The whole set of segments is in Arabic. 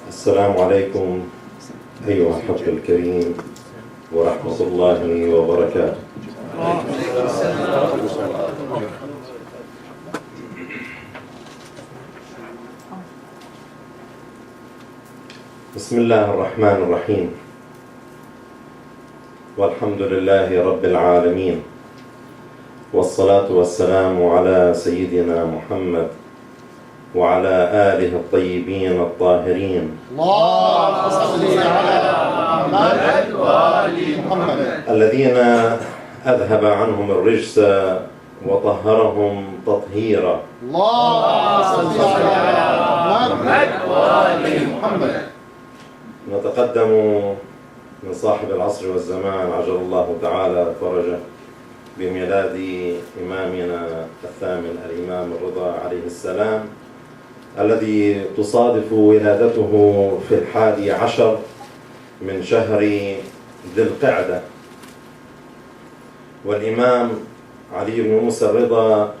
السلام عليكم أيها الحفل الكريم ورحمة الله وبركاته. بسم الله الرحمن الرحيم، والحمد لله رب العالمين، والصلاة والسلام على سيدنا محمد وعلى آله الطيبين الطاهرين. اللهم صل على محمد وآل محمد الذين أذهب عنهم الرجس وطهرهم تطهيرا. اللهم صل على محمد وآل محمد. نتقدم من صاحب العصر والزمان عجل الله تعالى فرجه بميلاد إمامنا الثامن الإمام الرضا عليه السلام، الذي تصادف ولادته في 11 من شهر ذي القعدة. والإمام علي بن موسى الرضا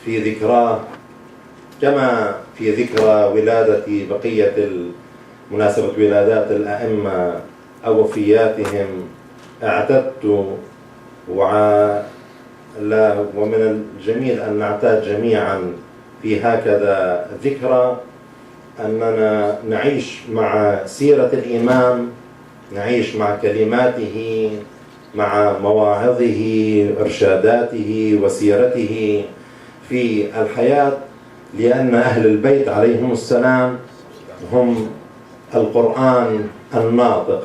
في ذكراه كما في ذكرى ولادة بقية مناسبة ولادات الأئمة أو وفياتهم اعتدت ومن الجميل أن نعتاد جميعا في هكذا ذكرى أننا نعيش مع سيرة الإمام، نعيش مع كلماته، مع مواعظه، إرشاداته وسيرته في الحياة، لأن أهل البيت عليهم السلام هم القرآن الناطق.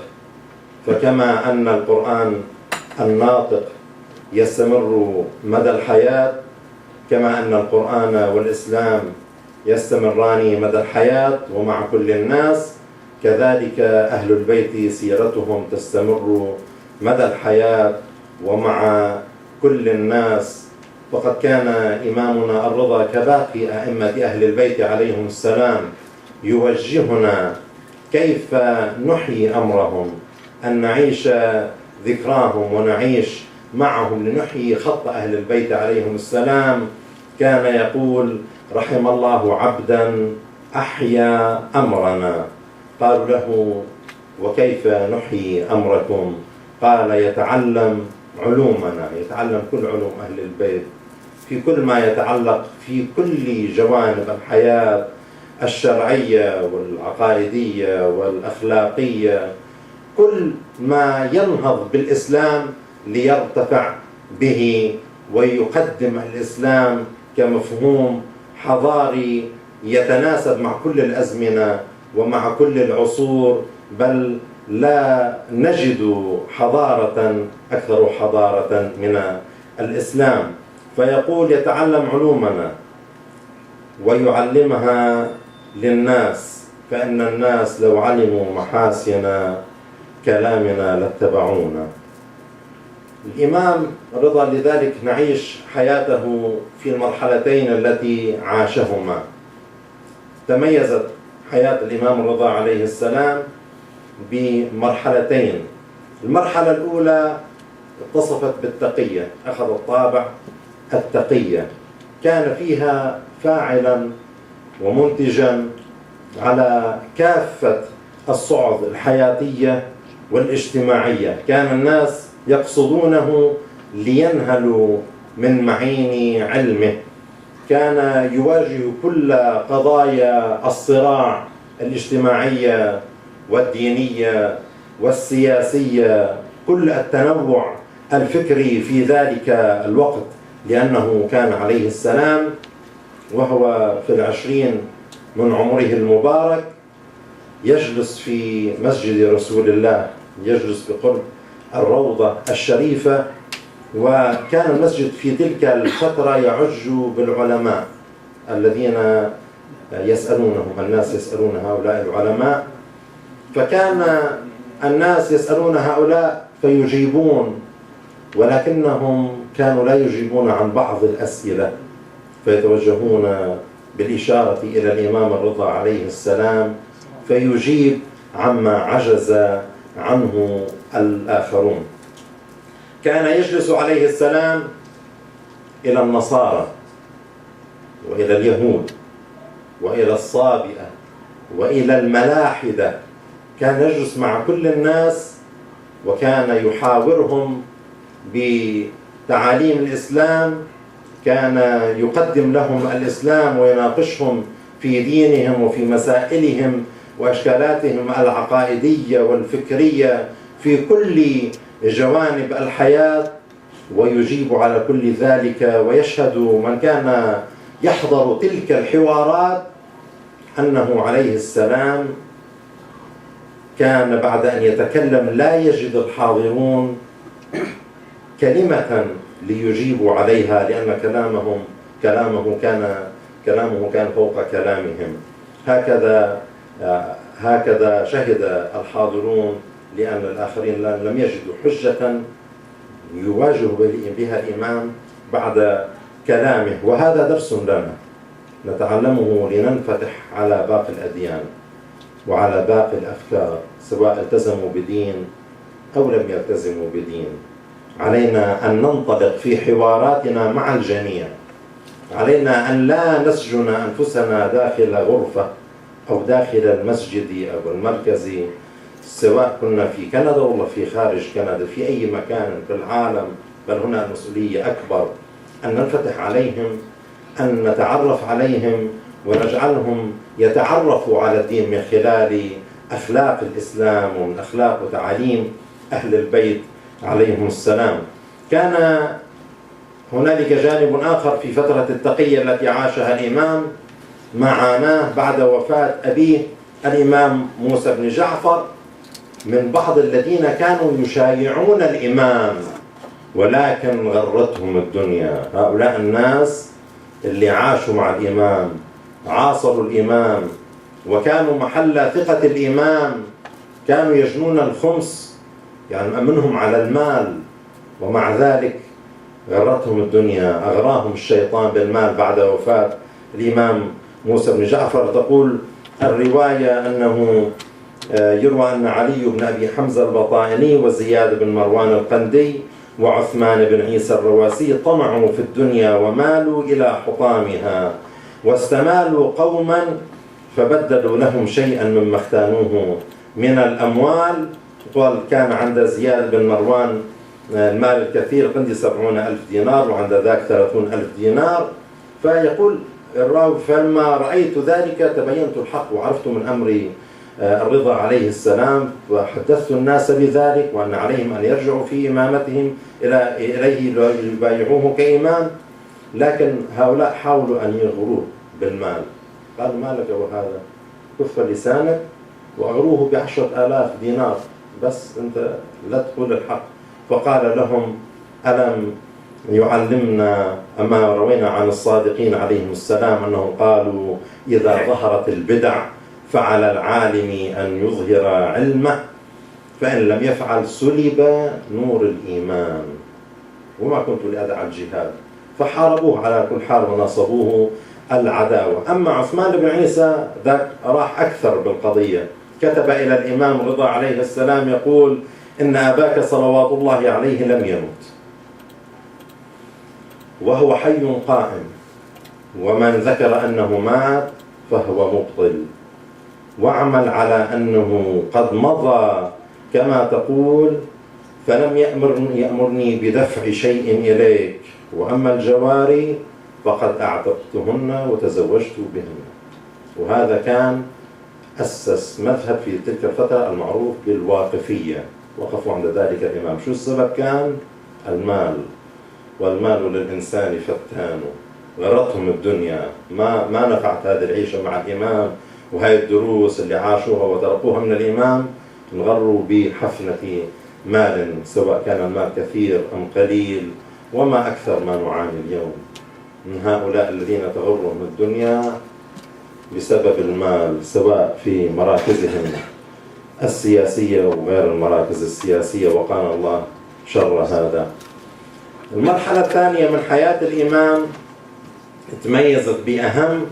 فكما أن القرآن الناطق يستمر مدى الحياة، كما أن القرآن والإسلام يستمران مدى الحياة ومع كل الناس، كذلك أهل البيت سيرتهم تستمر مدى الحياة ومع كل الناس. وقد كان إمامنا الرضا كباقي أئمة أهل البيت عليهم السلام يوجهنا كيف نحيي أمرهم، أن نعيش ذكراهم ونعيش معهم لنحيي خط أهل البيت عليهم السلام. كان يقول: رحم الله عبدا أحيا أمرنا. قالوا له: وكيف نحيي أمركم؟ قال: يتعلم علومنا، يتعلم كل علوم أهل البيت في كل ما يتعلق في كل جوانب الحياة الشرعية والعقائدية والأخلاقية، كل ما ينهض بالإسلام ليرتفع به ويقدم الإسلام كمفهوم حضاري يتناسب مع كل الأزمنة ومع كل العصور، بل لا نجد حضارة أكثر حضارة من الإسلام. فيقول: يتعلم علومنا ويعلمها للناس، فإن الناس لو علموا محاسن كلامنا لاتبعونا. الإمام رضا لذلك نعيش حياته في المرحلتين التي عاشهما. تميزت حياة الإمام الرضا عليه السلام بمرحلتين. المرحلة الأولى اتصفت بالتقية، أخذ الطابع التقية، كان فيها فاعلا ومنتجا على كافة الصعد الحياتية والاجتماعية. كان الناس يقصدونه لينهلوا من معين علمه. كان يواجه كل قضايا الصراع الاجتماعية والدينية والسياسية، كل التنوع الفكري في ذلك الوقت، لأنه كان عليه السلام وهو في 20 من عمره المبارك يجلس في مسجد رسول الله، يجلس بقرب الروضة الشريفة. وكان المسجد في تلك الفترة يعج بالعلماء الذين يسألونهم، الناس يسألون هؤلاء العلماء، فكان الناس يسألون هؤلاء فيجيبون، ولكنهم كانوا لا يجيبون عن بعض الأسئلة، فيتوجهون بالإشارة إلى الإمام الرضا عليه السلام فيجيب عما عجز عنه الآخرون. كان يجلس عليه السلام إلى النصارى وإلى اليهود وإلى الصابئة وإلى الملاحدة، كان يجلس مع كل الناس وكان يحاورهم بتعاليم الإسلام، كان يقدم لهم الإسلام ويناقشهم في دينهم وفي مسائلهم وأشكالاتهم العقائدية والفكرية في كل جوانب الحياة، ويجيب على كل ذلك. ويشهد من كان يحضر تلك الحوارات أنه عليه السلام كان بعد أن يتكلم لا يجد الحاضرون كلمة ليجيبوا عليها، لأن كلامه كان فوق كلامهم. هكذا شهد الحاضرون، لأن الآخرين لم يجدوا حجة يواجه بها الإمام بعد كلامه. وهذا درس لنا نتعلمه لننفتح على باقي الأديان وعلى باقي الأفكار، سواء التزموا بدين أو لم يلتزموا بدين. علينا أن ننطلق في حواراتنا مع الجميع، علينا أن لا نسجن أنفسنا داخل غرفة أو داخل المسجد أو المركز، سواء كنا في كندا ولا في خارج كندا، في أي مكان في العالم، بل هنا المسؤولية أكبر أن ننفتح عليهم، أن نتعرف عليهم ونجعلهم يتعرفوا على الدين من خلال أخلاق الإسلام ومن أخلاق وتعاليم أهل البيت عليهم السلام. كان هنالك جانب آخر في فترة التقية التي عاشها الإمام، معاناه بعد وفاة أبيه الإمام موسى بن جعفر، من بعض الذين كانوا يشايعون الإمام ولكن غرتهم الدنيا. هؤلاء الناس اللي عاشوا مع الإمام، عاصروا الإمام وكانوا محل ثقة الإمام، كانوا يجنون الخمس، يعني مأمنهم على المال، ومع ذلك غرتهم الدنيا، أغراهم الشيطان بالمال بعد وفاة الإمام موسى بن جعفر. تقول الرواية أنه يروى أن علي بن أبي حمزة البطائني وزياد بن مروان القندي وعثمان بن عيسى الرواسي طمعوا في الدنيا ومالوا إلى حطامها، واستمالوا قوما فبدلوا لهم شيئا مما اختانوه من الأموال. قال كان عند زياد بن مروان المال الكثير، عندي 70,000 دينار وعند ذاك 30,000 دينار. فيقول الراوي فلما رأيت ذلك تبينت الحق وعرفت من أمر الرضا عليه السلام، وحدثت الناس بذلك وأن عليهم أن يرجعوا في إمامتهم إليه ليبايعوه كإمام. لكن هؤلاء حاولوا أن يغروه بالمال، قالوا ما لك وهذا، كف لسانك، وأغروه ب10,000 دينار، بس أنت لا تقول الحق. فقال لهم ألم يعلمنا أما روينا عن الصادقين عليهم السلام أنهم قالوا إذا ظهرت البدع فعلى العالم أن يظهر علمه، فإن لم يفعل سلب نور الإيمان، وما كنت لأدع الجهاد. فحاربوه على كل حال ونصبوه العداوة. أما عثمان بن عيسى ذاك راح أكثر بالقضية، كتب إلى الإمام رضا عليه السلام يقول إن أباك صلوات الله عليه لم يمت وهو حي قائم، ومن ذكر أنه مات فهو مبطل، واعمل على أنه قد مضى كما تقول، فلم يأمرني بدفع شيء إليك، وأما الجواري فقد أعتقتهن وتزوجت بهن. وهذا كان أسس مذهب في تلك الفترة المعروف بالواقفية، وقفوا عند ذلك الإمام. شو السبب؟ كان المال، والمال للإنسان فتان، غرتهم الدنيا، ما نفعت هذه العيشة مع الإمام، وهي الدروس اللي عاشوها وتركوها من الإمام، انغروا بحفنة مال، سواء كان المال كثير أم قليل، وما أكثر ما نعاني اليوم من هؤلاء الذين تغرهم الدنيا بسبب المال، سواء في مراكزهم السياسية وغير المراكز السياسية، وقانا الله شر هذا. المرحلة الثانية من حياة الإمام تميزت بأهم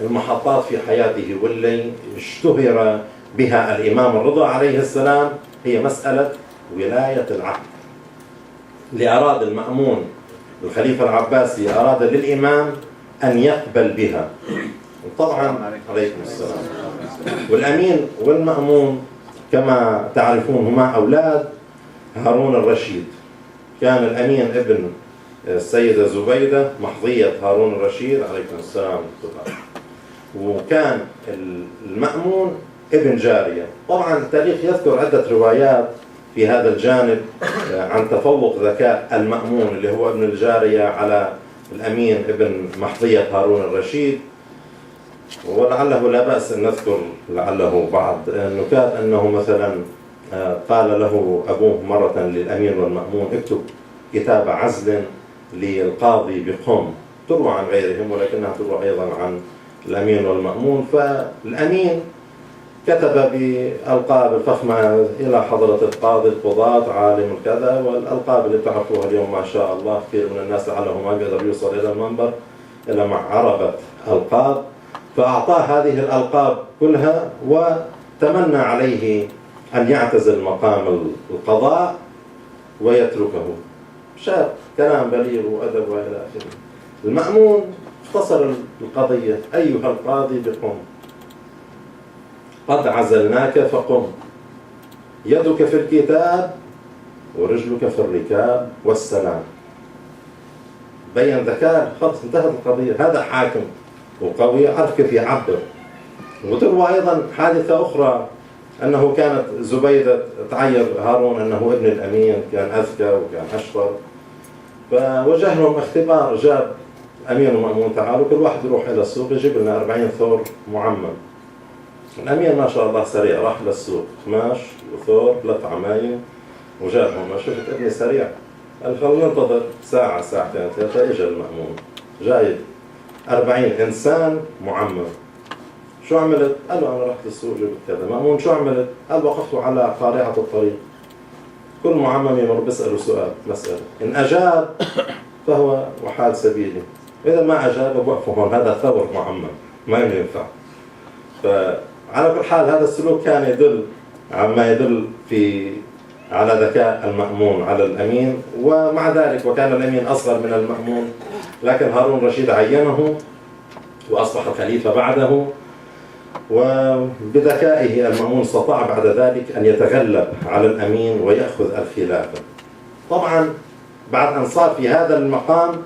المحطات في حياته واللي اشتهر بها الإمام الرضا عليه السلام، هي مسألة ولاية العهد. اللي أراد المأمون الخليفة العباسي أراد للإمام أن يقبل بها طبعا عليكم السلام. والأمين والمأمون كما تعرفون هما أولاد هارون الرشيد. كان الأمين ابن السيدة زبيدة محظية هارون الرشيد عليكم السلام، وكان المأمون ابن جارية. طبعا التاريخ يذكر عدة روايات في هذا الجانب عن تفوق ذكاء المأمون اللي هو ابن الجارية على الأمين ابن محظية هارون الرشيد. ولعله لا بأس أن نذكر لعله بعض النكات، أنه مثلا قال له أبوه مرة للأمين والمأمون اكتب كتاب عزل للقاضي بقم، تروى عن غيرهم ولكنها تروى أيضا عن الأمين والمأمون. فالأمين كتب بألقاب الفخمة إلى حضرة القاضي القضاة عالم الكذا، والألقاب اللي تعرفوها اليوم ما شاء الله كثير من الناس لعله ما بيقدر يوصل إلى المنبر إلا مع عربة ألقاب. فأعطاه هذه الألقاب كلها وتمنى عليه أن يعتزل مقام القضاء ويتركه. شاب كلام بليغ وأدب وإلى آخره. المأمون اختصر القضية: أيها القاضي بقم، قد عزلناك فقم، يدك في الكتاب ورجلك في الركاب والسلام. بين ذكاء، خلص انتهت القضية. هذا حاكم وقوي عرف كيف يعبر. وتروى أيضا حادثة أخرى أنه كانت زبيدة تعير هارون أنه ابن الأمين، كان أذكى وكان أشطر، فوجه لهم اختبار. جاب أمين ومأمون تعالوا كل واحد يروح إلى السوق يجيب لنا 40 ثور معمم. الأمين ما شاء الله سريع، راح للسوق خماش وثور 3 عمايم وجابهم. ما شفت ابني سريع، قال خلونا ننتظر ساعة ساعتين 3. إجا المأمون جايب 40 إنسان معمم. شو عملت؟ قال له أنا رحت السوق جبت كذا. مأمون شو عملت؟ قال وقفت على قارعة الطريق، كل معمم يمر بيسأله سؤال مسألة، إن أجاب فهو وحال سبيلي، وإذا ما أجاب بوقفه هون، هذا ثور معمم ما ينفع. فعلى كل حال هذا السلوك كان يدل عما يدل على ذكاء المأمون على الأمين. ومع ذلك وكان الأمين أصغر من المأمون، لكن هارون الرشيد عينه وأصبح الخليفة بعده. وبذكائه المأمون استطاع بعد ذلك أن يتغلب على الأمين ويأخذ الخلافة. طبعا بعد أن صار في هذا المقام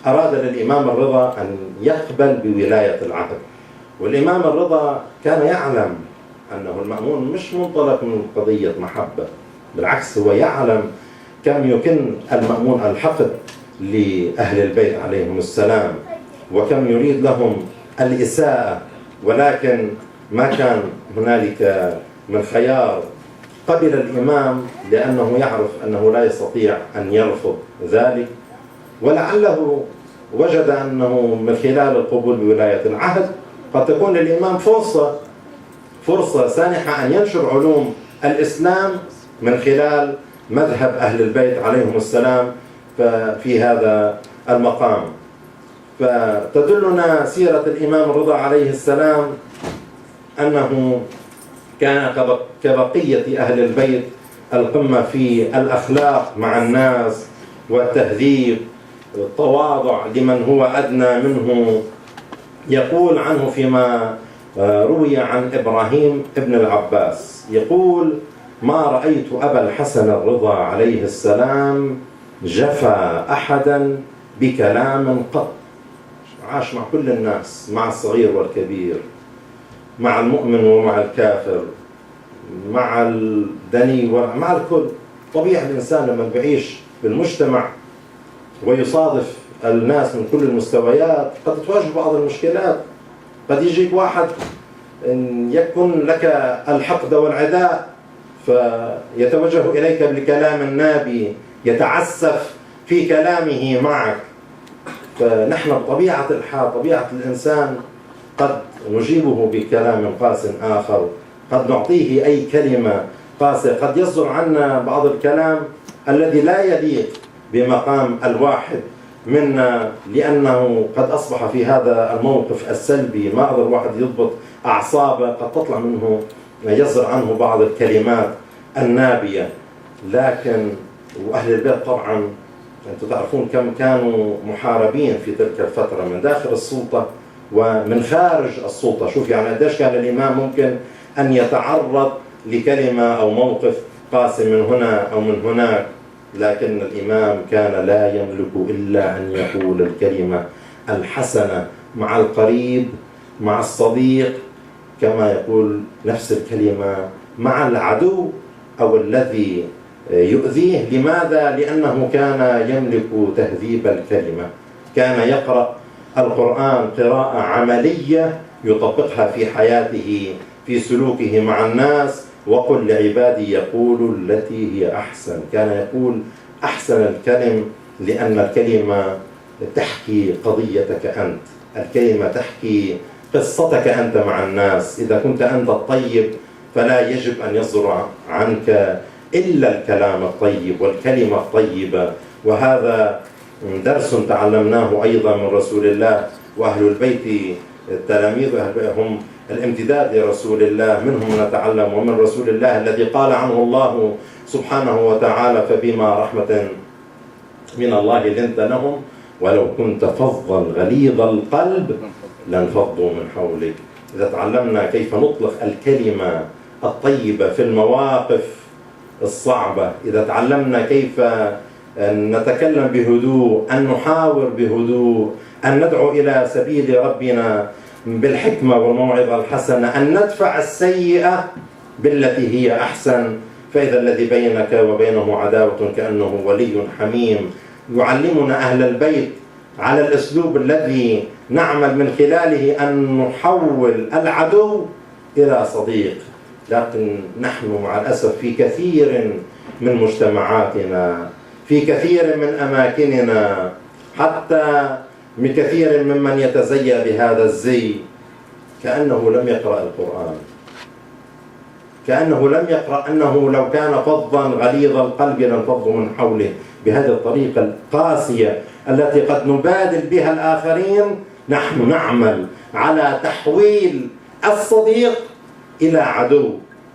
أراد للإمام الرضا أن يقبل بولاية العهد. والإمام الرضا كان يعلم أنه المأمون مش منطلق من قضية محبة، بالعكس هو يعلم كم يكن المأمون الحقد لأهل البيت عليهم السلام وكم يريد لهم الإساءة، ولكن ما كان هنالك من خيار. قبل الإمام لأنه يعرف أنه لا يستطيع أن يرفض ذلك، ولعله وجد أنه من خلال القبول بولاية العهد قد تكون للإمام فرصة سانحة أن ينشر علوم الإسلام من خلال مذهب أهل البيت عليهم السلام في هذا المقام. فتدلنا سيرة الإمام الرضا عليه السلام أنه كان كبقية أهل البيت القمة في الأخلاق مع الناس والتهذيب والتواضع لمن هو أدنى منه. يقول عنه فيما روي عن إبراهيم ابن العباس، يقول ما رأيت أبا الحسن الرضا عليه السلام جفى أحدا بكلام قط. عاش مع كل الناس، مع الصغير والكبير، مع المؤمن ومع الكافر، مع الدني ومع الكل. طبيعي الإنسان لما بيعيش بالمجتمع ويصادف الناس من كل المستويات قد تواجه بعض المشكلات. قد يجيك واحد إن يكن لك الحقد والعداء فيتوجه إليك بكلام نابي يتعسف في كلامه معك. فنحن بطبيعة الحال طبيعة الإنسان قد نجيبه بكلام قاس آخر، قد نعطيه أي كلمة قاسية، قد يصدر عنا بعض الكلام الذي لا يليق بمقام الواحد منا، لأنه قد أصبح في هذا الموقف السلبي ما قدر الواحد يضبط أعصابه، قد تطلع منه يصدر عنه بعض الكلمات النابية. لكن وأهل البيت طبعا أنتم تعرفون كم كانوا محاربين في تلك الفترة من داخل السلطة ومن خارج السلطة. شوف يعني قديش كان الإمام ممكن أن يتعرض لكلمة أو موقف قاسي من هنا أو من هناك، لكن الإمام كان لا يملك إلا أن يقول الكلمة الحسنة مع القريب مع الصديق، كما يقول نفس الكلمة مع العدو أو الذي يؤذيه. لماذا؟ لأنه كان يملك تهذيب الكلمة، كان يقرأ القرآن قراءة عملية يطبقها في حياته في سلوكه مع الناس. وقل لعبادي يقولوا التي هي أحسن، كان يقول أحسن الكلم، لأن الكلمة تحكي قضيتك أنت، الكلمة تحكي قصتك أنت مع الناس. إذا كنت أنت الطيب فلا يجب أن يصدر عنك إلا الكلام الطيب والكلمة الطيبة. وهذا درس تعلمناه أيضا من رسول الله، وأهل البيت التلاميذ هم الامتداد لرسول الله، منهم نتعلم ومن رسول الله الذي قال عنه الله سبحانه وتعالى فبما رحمة من الله لنت لهم ولو كنت فظا غليظ القلب لانفضوا من حولك. إذا تعلمنا كيف نطلق الكلمة الطيبة في المواقف الصعبة، إذا تعلمنا كيف أن نتكلم بهدوء، أن نحاور بهدوء، أن ندعو إلى سبيل ربنا بالحكمة والموعظة الحسنة، أن ندفع السيئة بالتي هي أحسن، فإذا الذي بينك وبينه عداوة كأنه ولي حميم. يعلمنا أهل البيت على الأسلوب الذي نعمل من خلاله أن نحول العدو إلى صديق. لكن نحن مع الأسف في كثير من مجتمعاتنا، في كثير من أماكننا، حتى من كثير ممن يتزيى بهذا الزي، كأنه لم يقرأ القرآن، كأنه لم يقرأ أنه لو كان فظا غليظ القلب لانفضوا من حوله. بهذه الطريقة القاسية التي قد نبادل بها الآخرين نحن نعمل على تحويل الصديق إلى عدو،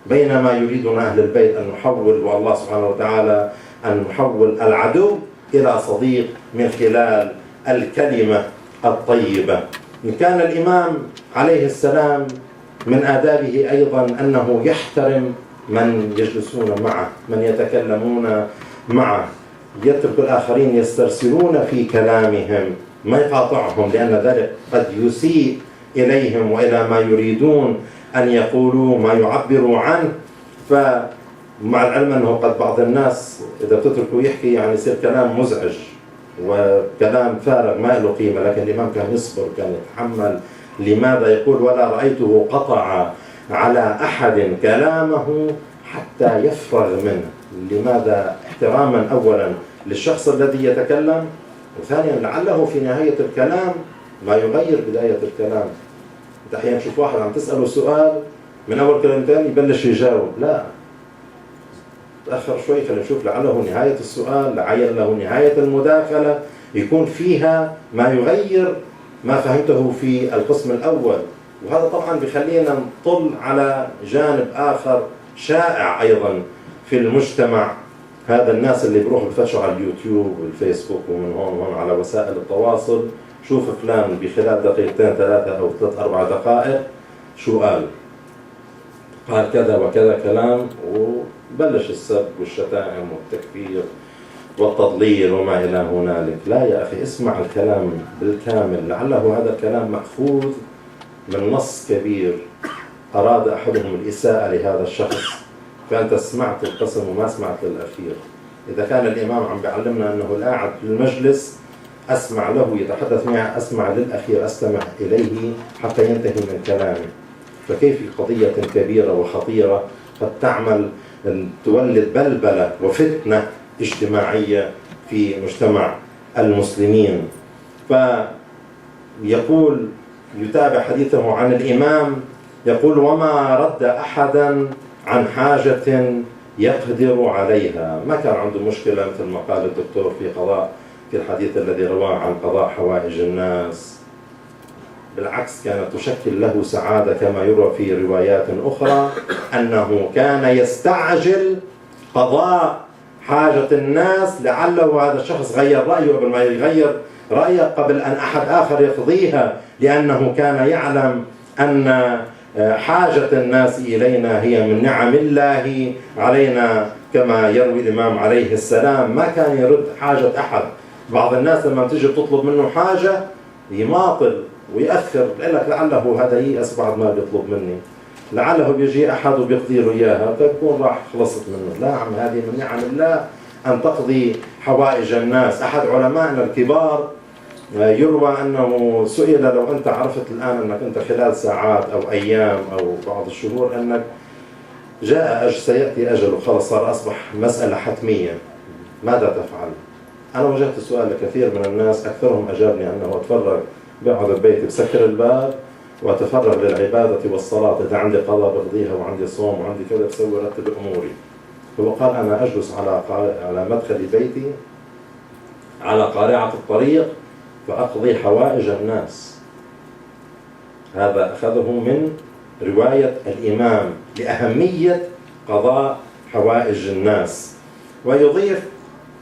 بينما يريدنا أهل البيت أن نحول، والله سبحانه وتعالى أن نحول العدو إلى صديق من خلال الكلمة الطيبة. كان الإمام عليه السلام من آدابه أيضا أنه يحترم من يجلسون معه، من يتكلمون معه، يترك الآخرين يسترسلون في كلامهم، ما يقاطعهم، لأن ذلك قد يسيء إليهم وإلى ما يريدون أن يقولوا، ما يعبروا عنه. فمع العلم أنه قد بعض الناس إذا تتركوا يحكي يعني يصير كلام مزعج وكلام فارغ ما له قيمة، لكن الإمام كان يصبر، كان يتحمل. لماذا؟ يقول ولا رأيته قطع على أحد كلامه حتى يفرغ منه. لماذا؟ احتراما أولا للشخص الذي يتكلم، وثانيا لعله في نهاية الكلام ما يغير بداية الكلام. انت أحيانا تشوف واحد عم تسأله سؤال من أول كلمتين يبلش يجاوب، لا، تأخر شوي، خلينا نشوف لعله نهاية السؤال، لعل له نهاية المداخلة يكون فيها ما يغير ما فهمته في القسم الأول. وهذا طبعا بخلينا نطل على جانب آخر شائع أيضا في المجتمع. هذا الناس اللي بيروحوا بفتشوا على اليوتيوب والفيسبوك ومن هون وهون على وسائل التواصل، شوف فلان بخلال دقيقتين 3 أو 3 4 دقائق شو قال كذا وكذا كلام، وبلش السب والشتائم والتكفير والتضليل وما إلى هنالك. لا يا أخي، اسمع الكلام بالكامل، لعله هذا الكلام مأخوذ من نص كبير أراد أحدهم الإساءة لهذا الشخص، فأنت سمعت القسم وما سمعت للأخير. إذا كان الإمام عم بيعلمنا أنه القاعد في المجلس أسمع له يتحدث معه، أسمع للأخير، أستمع إليه حتى ينتهي من كلامه. فكيف قضية كبيرة وخطيرة قد تعمل تولد بلبلة وفتنة اجتماعية في مجتمع المسلمين. فيقول يتابع حديثه عن الإمام، يقول وما رد أحدا عن حاجة يقدر عليها. ما كان عنده مشكلة مثل ما قال الدكتور في الحديث الذي رواه عن قضاء حوائج الناس، بالعكس كانت تشكل له سعادة، كما يروى في روايات أخرى أنه كان يستعجل قضاء حاجة الناس، لعله هذا الشخص غير رأيه قبل ما يغير رأيك قبل أن أحد آخر يقضيها، لأنه كان يعلم أن حاجة الناس إلينا هي من نعم الله علينا، كما يروي الإمام عليه السلام ما كان يرد حاجة أحد. بعض الناس لما تيجي تطلب منه حاجة يماطل ويأخر، يقول لك لعله هذا ييأس بعد ما بيطلب مني، لعله بيجي أحد وبيقضي له إياها فيكون راح خلصت منه. لا عم، هذه من نعم الله أن تقضي حوائج الناس. أحد علمائنا الكبار يروى أنه سئل لو أنت عرفت الآن أنك أنت خلال ساعات أو أيام أو بعض الشهور أنك سيأتي أجل وخلص صار أصبح مسألة حتمية، ماذا تفعل؟ أنا وجهت السؤال لكثير من الناس، أكثرهم أجابني أنه أتفرغ، بقعد ببيتي بسكر الباب وأتفرغ للعبادة والصلاة، إذا عندي قضاء بقضيها وعندي صوم وعندي كذا بسوي رتب أموري. هو قال أنا أجلس على مدخل بيتي على قارعة الطريق فأقضي حوائج الناس. هذا أخذه من رواية الإمام لأهمية قضاء حوائج الناس. ويضيف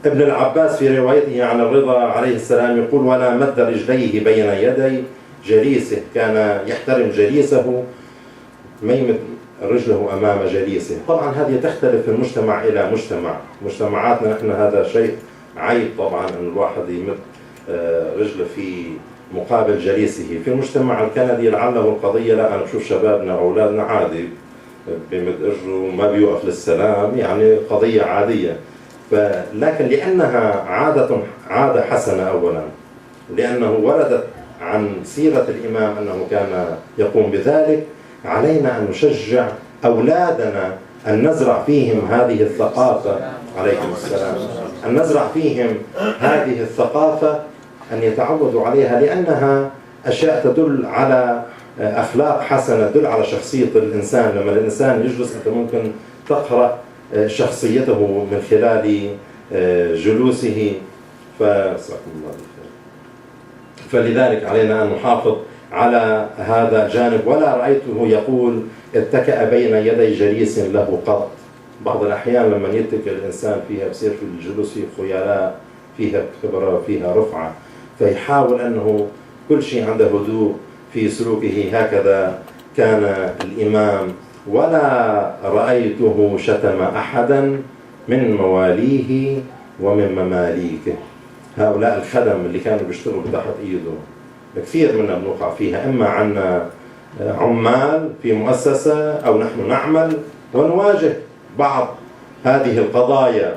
ابن العباس في روايته عن الرضا عليه السلام يقول ولا مد رجليه بين يدي جليسه، كان يحترم جليسه ما يمد رجله أمام جليسه. طبعا هذه تختلف من مجتمع إلى مجتمع، مجتمعاتنا نحن هذا شيء عيب طبعا أن الواحد يمد رجله في مقابل جليسه. في المجتمع الكندي لعله القضية، لا أنا بشوف شبابنا وأولادنا عادي بمد رجله ما بيوقف للسلام، يعني قضية عادية. لكن لأنها عادة حسنة أولا، لأنه وردت عن سيرة الإمام أنه كان يقوم بذلك، علينا أن نشجع أولادنا أن نزرع فيهم هذه الثقافة عليهم السلام، أن نزرع فيهم هذه الثقافة، أن يتعودوا عليها، لأنها أشياء تدل على أخلاق حسنة، تدل على شخصية الإنسان. لما الإنسان يجلس أنت ممكن تقرأ شخصيته من خلال جلوسه. فلذلك علينا أن نحافظ على هذا الجانب. ولا رأيته يقول اتكأ بين يدي جليس له قط. بعض الأحيان لما يتكئ الإنسان فيها بصير في الجلوس فيه خيلاء، فيها كبرى، فيها رفعة، فيحاول أنه كل شيء عنده هدوء في سلوكه. هكذا كان الإمام. ولا رأيته شتم أحدا من مواليه ومن مماليكه. هؤلاء الخدم اللي كانوا بيشتغلوا تحت إيده كثير منا بنوقع فيها، إما عنا عمال في مؤسسة أو نحن نعمل ونواجه بعض هذه القضايا،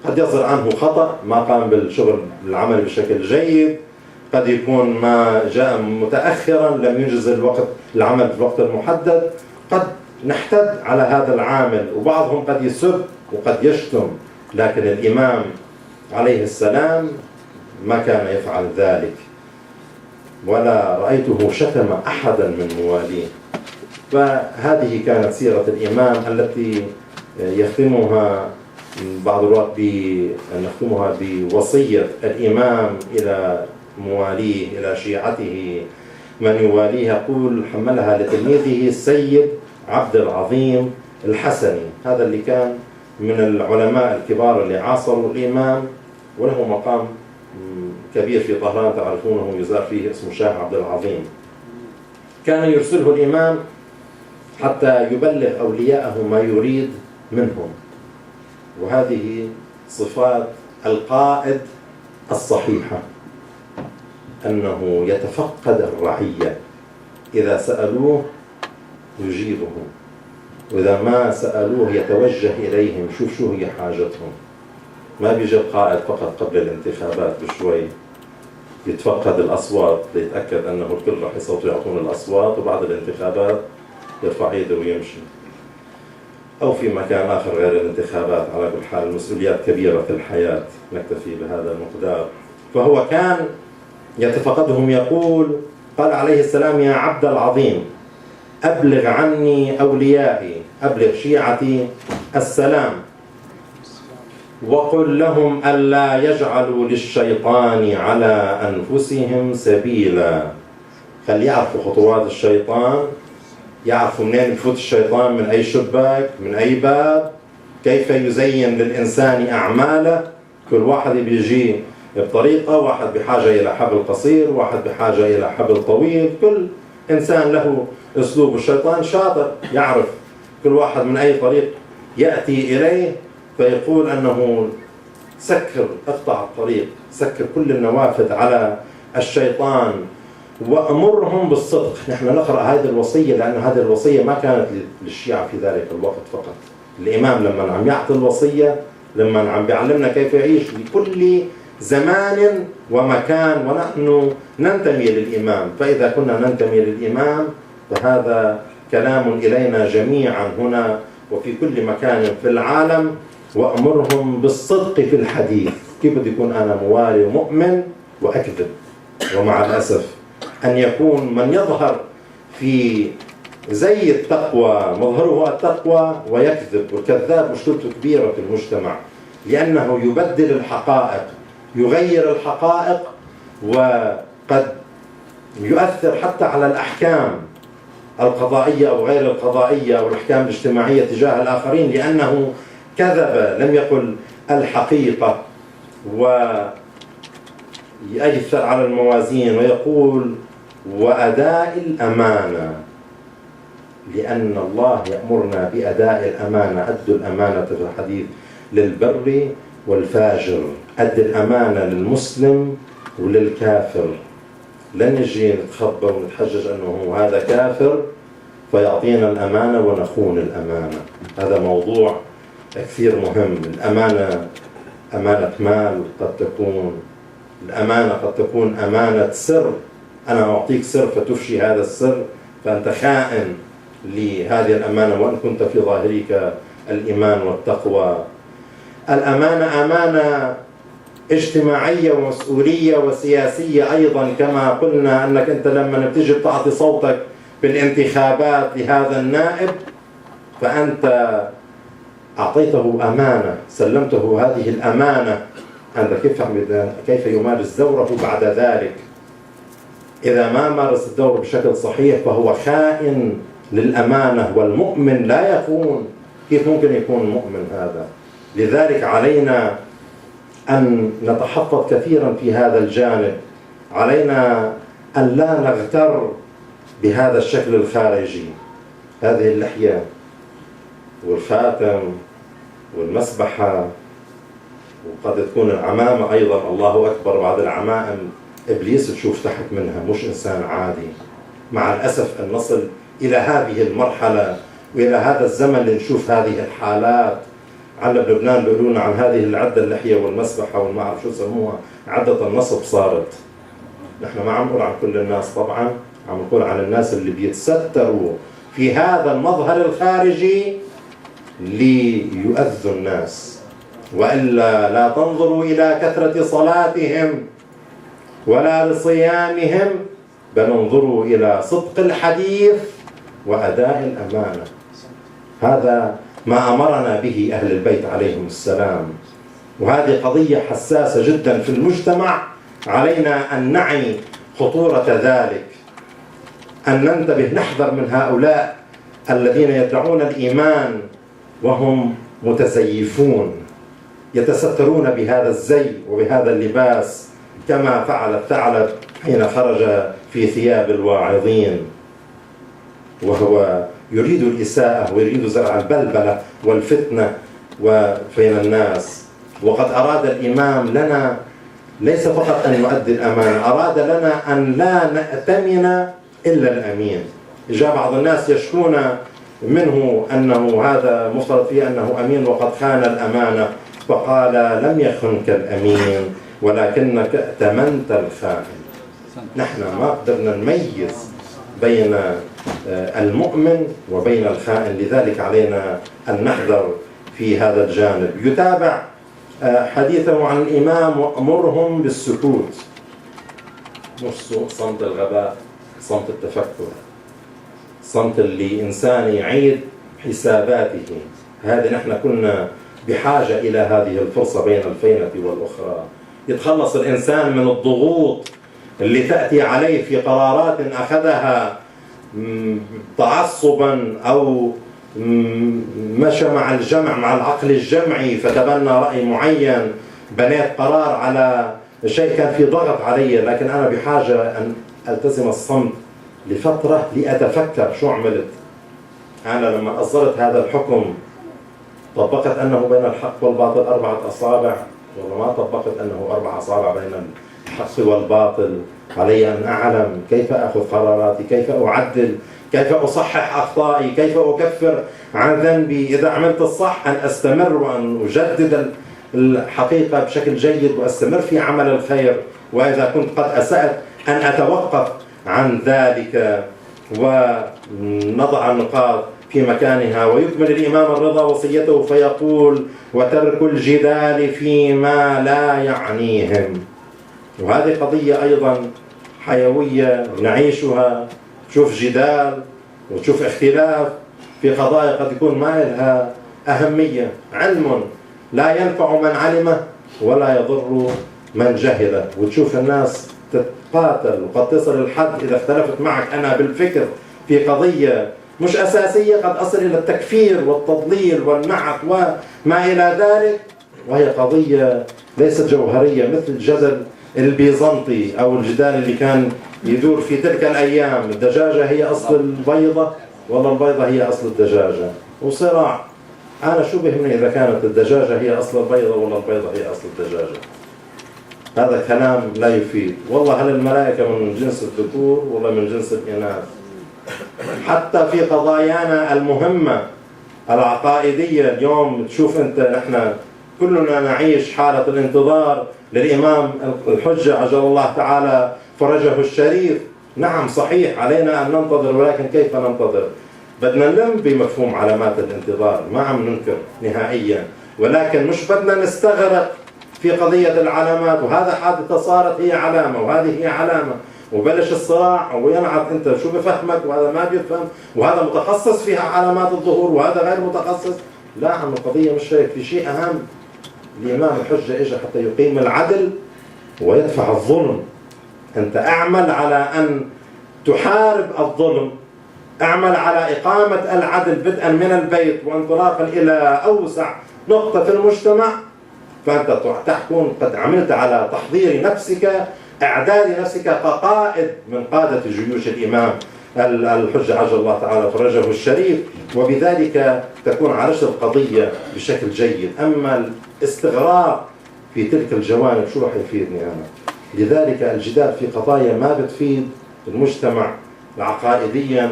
قد يصدر عنه خطأ، ما قام بالشغل العمل بشكل جيد، قد يكون ما جاء متأخرا، لم ينجز العمل في الوقت المحدد، قد نحتد على هذا العامل، وبعضهم قد يسب وقد يشتم. لكن الإمام عليه السلام ما كان يفعل ذلك. ولا رأيته شتم أحدا من مواليه. فهذه كانت سيرة الإمام التي يختمها بعض الوقت نختمها بوصية الإمام إلى مواليه، إلى شيعته من يواليه. يقول حملها لتلميذه السيد عبد العظيم الحسني، هذا اللي كان من العلماء الكبار اللي عاصروا الإمام، وله مقام كبير في طهران تعرفونه يزار فيه، اسمه شاه عبد العظيم. كان يرسله الإمام حتى يبلغ أولياءه ما يريد منهم. وهذه صفات القائد الصحيحة، أنه يتفقد الرعية، إذا سألوه يجيبهم، وإذا ما سألوه يتوجه إليهم، شوف شو هي حاجتهم. ما بيجي القائد فقط قبل الانتخابات بشوي يتفقد الأصوات ليتأكد أنه الكل راح يصوتوا يعطون الأصوات، وبعد الانتخابات يرفع يده ويمشي، أو في مكان آخر غير الانتخابات. على كل حال المسؤوليات كبيرة في الحياة، نكتفي بهذا المقدار. فهو كان يتفقدهم. يقول قال عليه السلام يا عبد العظيم أبلغ عني أوليائي، أبلغ شيعتي السلام، وقل لهم ألا يجعلوا للشيطان على أنفسهم سبيلا. خلي يعرفوا خطوات الشيطان، يعرفوا منين يفوت الشيطان، من أي شباك، من أي باب، كيف يزين للإنسان أعماله. كل واحد بيجي بطريقة، واحد بحاجة إلى حبل قصير، واحد بحاجة إلى حبل طويل، كل إنسان له أسلوب. الشيطان شاطر يعرف كل واحد من أي طريق يأتي إليه، فيقول أنه سكر، اقطع الطريق، سكر كل النوافذ على الشيطان وأمرهم بالصدق. نحن نقرأ هذه الوصية لأن هذه الوصية ما كانت للشيعة في ذلك الوقت فقط. الإمام لما عم يعطي الوصية، لما عم بيعلمنا كيف يعيش لكل زمان ومكان، ونحن ننتمي للإمام. فإذا كنا ننتمي للإمام فهذا كلام إلينا جميعا هنا وفي كل مكان في العالم. وأمرهم بالصدق في الحديث. كيف بدي يكون أنا موالي ومؤمن وأكذب؟ ومع الأسف أن يكون من يظهر في زي التقوى، مظهره التقوى ويكذب، والكذاب مشكلته كبيرة في المجتمع لأنه يبدل الحقائق، يغير الحقائق، وقد يؤثر حتى على الأحكام القضائية أو غير القضائية أو الأحكام الاجتماعية تجاه الآخرين، لأنه كذب، لم يقل الحقيقة، ويأثر على الموازين. ويقول وأداء الأمانة، لأن الله يأمرنا بأداء الأمانة. أدوا الأمانة في الحديث للبر والفاجر، أد الأمانة للمسلم وللكافر. لن نجي نتخبى ونتحجج أنه هذا كافر فيعطينا الأمانة ونخون الأمانة. هذا موضوع كثير مهم. الأمانة أمانة مال، قد تكون الأمانة قد تكون أمانة سر. أنا أعطيك سر فتفشي هذا السر، فأنت خائن لهذه الأمانة وإن كنت في ظاهرك الإيمان والتقوى. الأمانة أمانة اجتماعية ومسؤولية وسياسية أيضا، كما قلنا أنك أنت لما بتيجي تعطي صوتك بالانتخابات لهذا النائب فأنت أعطيته أمانة، سلمته هذه الأمانة. أنت كيف يمارس دوره بعد ذلك؟ إذا ما مارس الدور بشكل صحيح فهو خائن للأمانة، والمؤمن لا يخون. كيف ممكن يكون مؤمن هذا؟ لذلك علينا أن نتحفظ كثيرا في هذا الجانب. علينا أن لا نغتر بهذا الشكل الخارجي، هذه اللحية والخاتم والمسبحة، وقد تكون العمامة أيضا، الله أكبر. بعض العمائم إبليس تشوف تحت منها، مش إنسان عادي. مع الأسف أن نصل إلى هذه المرحلة وإلى هذا الزمن لنشوف هذه الحالات. على بلبنان بيقولون عن هذه العدة اللحية والمسبحة والما أعرف شو سموها، عدة النصب صارت. نحن ما عم نقول عن كل الناس طبعا، عم نقول عن الناس اللي بيتستروا في هذا المظهر الخارجي ليؤذوا الناس. وإلا لا تنظروا إلى كثرة صلاتهم ولا لصيامهم، بل انظروا إلى صدق الحديث وأداء الأمانة. هذا ما أمرنا به أهل البيت عليهم السلام، وهذه قضية حساسة جدا في المجتمع. علينا أن نعي خطورة ذلك، أن ننتبه، نحذر من هؤلاء الذين يدعون الإيمان وهم متزيفون، يتسترون بهذا الزي وبهذا اللباس، كما فعل الثعلب حين خرج في ثياب الواعظين، وهو يريد الإساءة ويريد زرع البلبلة والفتنة بين الناس. وقد أراد الإمام لنا ليس فقط أن يؤدي الأمانة، أراد لنا أن لا نأتمن إلا الأمين. جاء بعض الناس يشكون منه أنه هذا مفترض فيه أنه أمين وقد خان الأمانة، فقال لم يخنك الأمين ولكنك ائتمنت الخائن. نحن ما قدرنا نميز بين المؤمن وبين الخائن، لذلك علينا أن نحذر في هذا الجانب. يتابع حديثه عن الإمام وأمرهم بالسكوت، مش صمت الغباء، صمت التفكر، صمت اللي إنسان يعيد حساباته. هذه نحن كنا بحاجة إلى هذه الفرصة بين الفينة والأخرى. يتخلص الإنسان من الضغوط اللي تأتي عليه في قرارات أخذها تعصبا أو مشى مع الجمع، مع العقل الجمعي، فتبنى رأي معين، بنيت قرار على الشيء كان في ضغط علي، لكن أنا بحاجة أن ألتزم الصمت لفترة لأتفكر شو عملت. أنا لما أصدرت هذا الحكم طبقت أنه بين الحق والباطل 4 أصابع، ولا ما طبقت أنه 4 أصابع بين الحق والباطل. علي أن أعلم كيف أخذ قراراتي، كيف أعدل، كيف أصحح أخطائي، كيف أكفر عن ذنبي. إذا عملت الصح أن أستمر وأن أجدد الحقيقة بشكل جيد وأستمر في عمل الخير، وإذا كنت قد أسأت أن أتوقف عن ذلك ونضع النقاط في مكانها. ويكمل الإمام الرضا وصيته فيقول: وترك الجدال فيما لا يعنيهم. وهذه قضية أيضا حيوية نعيشها، تشوف جدال وتشوف اختلاف في قضايا قد يكون ما لها أهمية. علم لا ينفع من علمه ولا يضر من جهله. وتشوف الناس تتقاتل وقد تصل الحد إذا اختلفت معك أنا بالفكر في قضية مش أساسية قد أصل إلى التكفير والتضليل والنعت وما إلى ذلك، وهي قضية ليست جوهرية مثل الجدل البيزنطي أو الجدال اللي كان يدور في تلك الأيام. الدجاجة هي أصل البيضة ولا البيضة هي أصل الدجاجة، وصراع. أنا شو بهمني إذا كانت الدجاجة هي أصل البيضة ولا البيضة هي أصل الدجاجة. هذا كلام لا يفيد. والله هل الملائكة من جنس الذكور ولا من جنس الإناث؟ حتى في قضايانا المهمة العقائدية اليوم تشوف أنت، نحن كلنا نعيش حالة الانتظار للإمام الحجة عجل الله تعالى فرجه الشريف. نعم صحيح علينا أن ننتظر، ولكن كيف ننتظر؟ بدنا نلم بمفهوم علامات الانتظار، ما عم ننكر نهائيا، ولكن مش بدنا نستغرق في قضية العلامات. وهذا حادثة صارت هي علامة وهذه هي علامة، وبلش الصراع وينعت انت شو بفهمك وهذا ما بيفهم، وهذا متخصص فيها علامات الظهور وهذا غير متخصص. لا، عم القضية مش هيك، في شيء أهم. الإمام الحجة إجا حتى يقيم العدل ويدفع الظلم. أنت أعمل على أن تحارب الظلم، أعمل على إقامة العدل بدءا من البيت وانطلاقا إلى أوسع نقطة في المجتمع، فأنت تكون قد عملت على تحضير نفسك، إعداد نفسك كقائد من قادة جيوش الإمام الحجة عجل الله تعالى فرجه الشريف، وبذلك تكون عالجت القضية بشكل جيد. أما الاستغراق في تلك الجوانب شو راح يفيدني أنا؟ لذلك الجدال في قضايا ما بتفيد المجتمع عقائديا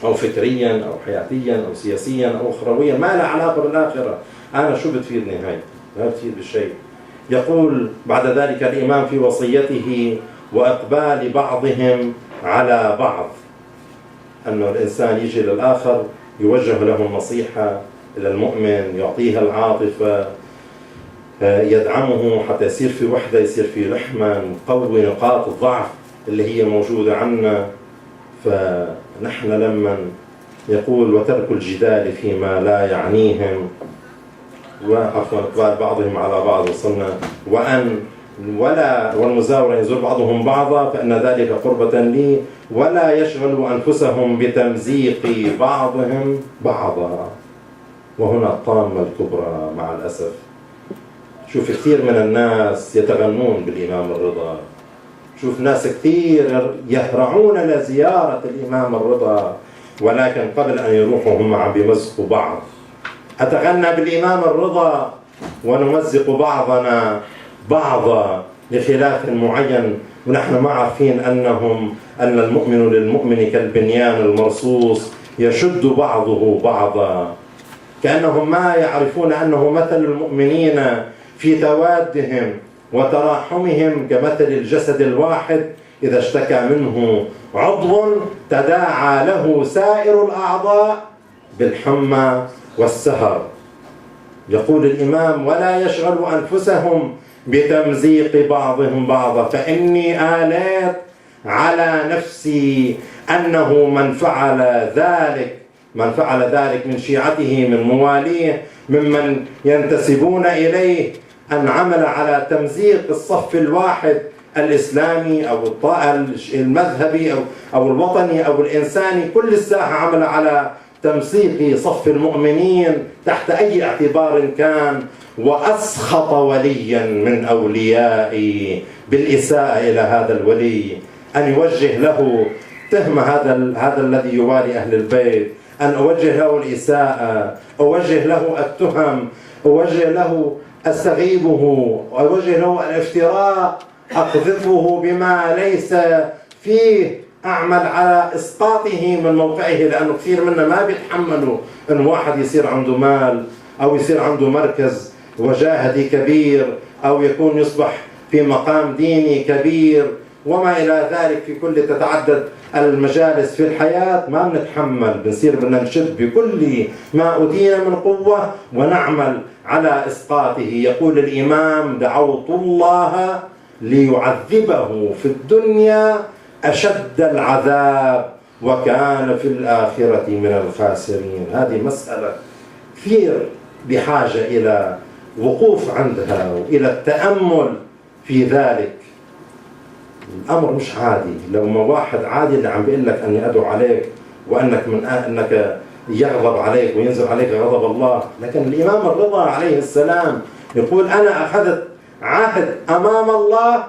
أو فكريا أو حياتيا أو سياسيا أو أخرويا، ما له علاقة بالآخرة. أنا شو بتفيدني هاي؟ ما بتفيد بالشيء. يقول بعد ذلك الإمام في وصيته: وإقبال بعضهم على بعض. أنه الإنسان يجي للآخر يوجه له النصيحة، إلى المؤمن يعطيه العاطفة، يدعمه حتى يصير في وحدة، يصير في لحمة، نقوي نقاط الضعف اللي هي موجودة عنا. فنحن لما يقول وترك الجدال فيما لا يعنيهم، وعفوا إقبال بعضهم على بعض، وصلنا والمزاورة يزور بعضهم بعضا فإن ذلك قربة لي، ولا يشغلوا أنفسهم بتمزيق بعضهم بعضا. وهنا الطامة الكبرى مع الأسف. شوف كثير من الناس يتغنون بالإمام الرضا، شوف ناس كثير يهرعون لزيارة الإمام الرضا، ولكن قبل أن يروحوا هم عم بيمزقوا بعض. أتغنى بالإمام الرضا ونمزق بعضنا بعضا لخلاف معين، ونحن ما عارفين أن المؤمن للمؤمن كالبنيان المرصوص يشد بعضه بعضا. كأنهم ما يعرفون أنه مثل المؤمنين في توادهم وتراحمهم كمثل الجسد الواحد، إذا اشتكى منه عضو تداعى له سائر الأعضاء بالحمى والسهر. يقول الإمام: ولا يشغلوا أنفسهم بتمزيق بعضهم بعضا، فإني آليت على نفسي أنه من فعل ذلك من شيعته، من مواليه، ممن ينتسبون إليه، أن عمل على تمزيق الصف الواحد الإسلامي أو المذهبي أو الوطني أو الإنساني. كل الساحة عمل على تمسيق صف المؤمنين تحت أي اعتبار كان، وأسخط وليا من أوليائي بالإساءة إلى هذا الولي، أن يوجه له تهمة هذا الذي يوالي أهل البيت، أن أوجه له الإساءة، أوجه له التهم، أوجه له أستغيبه، أوجه له الافتراء، أقذفه بما ليس فيه، أعمل على إسقاطه من موقعه، لأنه كثير منا ما بيتحملوا أن واحد يصير عنده مال أو يصير عنده مركز وجاهدي كبير أو يصبح في مقام ديني كبير وما إلى ذلك. في كل تتعدد المجالس في الحياة ما بنتحمل، بنصير بدنا نشد بكل ما أوتينا من قوة ونعمل على إسقاطه. يقول الإمام: دعوت الله ليعذبه في الدنيا أشد العذاب وكان في الآخرة من الخاسرين. هذه مسألة كثير بحاجة إلى وقوف عندها وإلى التأمل في ذلك. الأمر مش عادي. لو ما واحد عادي اللي عم بيقول لك أني أدعو عليك وأنك أنك يغضب عليك وينزل عليك غضب الله، لكن الإمام الرضا عليه السلام يقول: أنا أخذت عهد أمام الله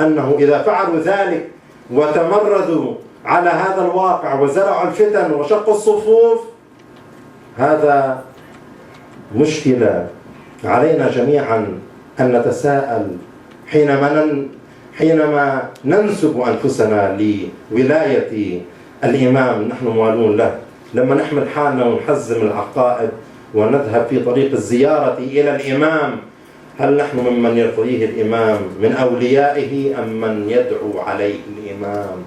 أنه إذا فعلوا ذلك وتمردوا على هذا الواقع وزرعوا الفتن وشقوا الصفوف، هذا مشكلة علينا جميعا أن نتساءل حينما ننسب أنفسنا لولاية الإمام، نحن موالون له. لما نحمل حالنا ونحزم العقائد ونذهب في طريق الزيارة إلى الإمام، هل نحن ممن يرضيه الإمام من أوليائه أم من يدعو عليه الإمام؟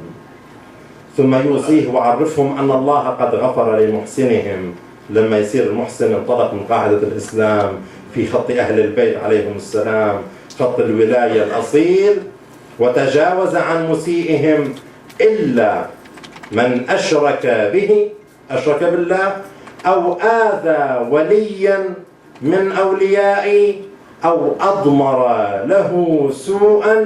ثم يوصيه وعرفهم أن الله قد غفر لمحسنهم. لما يصير المحسن انطلق من قاعدة الإسلام في خط أهل البيت عليهم السلام، خط الولاية الأصيل، وتجاوز عن مسيئهم إلا من أشرك بالله أو آذى وليا من أوليائي أو أضمر له سوءا،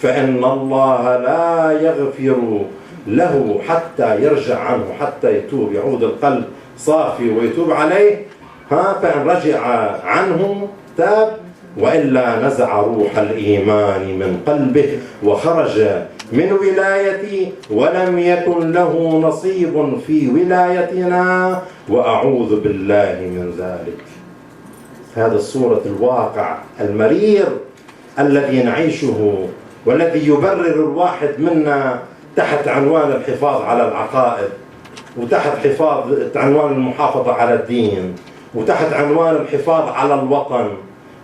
فإن الله لا يغفر له حتى يرجع عنه، حتى يتوب، يعود القلب صافي ويتوب عليه. فإن رجع عنه تاب، وإلا نزع روح الإيمان من قلبه وخرج من ولايتي ولم يكن له نصيب في ولايتنا، وأعوذ بالله من ذلك. هذا الصورة الواقع المرير الذي نعيشه والذي يبرر الواحد منا تحت عنوان الحفاظ على العقائد، وتحت عنوان المحافظة على الدين، وتحت عنوان الحفاظ على الوطن،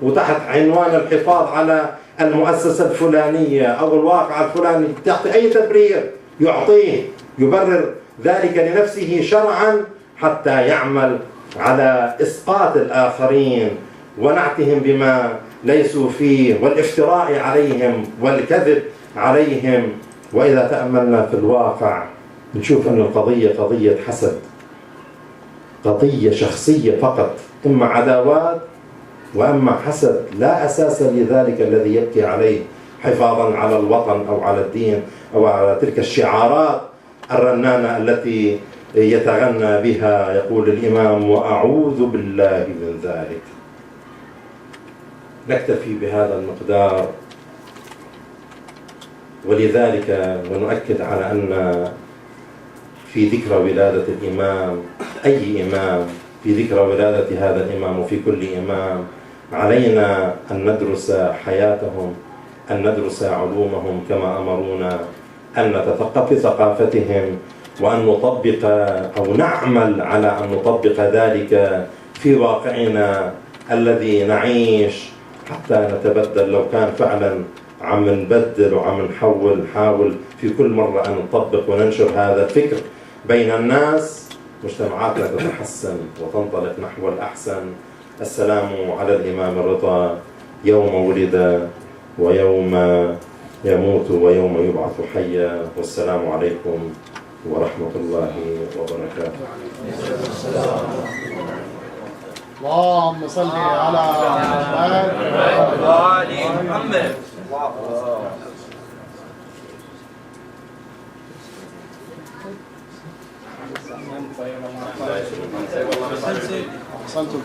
وتحت عنوان الحفاظ على المؤسسة الفلانية أو الواقع الفلاني. تحت أي تبرير يعطيه يبرر ذلك لنفسه شرعا حتى يعمل على إسقاط الآخرين ونعتهم بما ليسوا فيه والافتراء عليهم والكذب عليهم. وإذا تأملنا في الواقع نشوف أن القضية قضية حسد، قضية شخصية فقط، إما عداوات وأما حسد لا أساس لذلك الذي يبكي عليه حفاظا على الوطن أو على الدين أو على تلك الشعارات الرنانة التي يتغنى بها. يقول الإمام: وأعوذ بالله من ذلك. نكتفي بهذا المقدار، ولذلك ونؤكد على أن في ذكرى ولادة الإمام، أي إمام، في ذكرى ولادة هذا الإمام وفي كل إمام، علينا أن ندرس حياتهم، أن ندرس علومهم كما أمرونا، أن نتثقف في ثقافتهم، وأن نطبق أو نعمل على أن نطبق ذلك في واقعنا الذي نعيش، حتى نتبدل. لو كان فعلا عم نبدل وعم نحاول في كل مرة أن نطبق وننشر هذا الفكر بين الناس، مجتمعاتنا تتحسن وتنطلق نحو الأحسن. السلام على الإمام الرضا يوم ولد ويوم يموت ويوم يبعث حيا، والسلام عليكم ورحمة الله وبركاته. اللهم صل على محمد. محمد أحسنتم.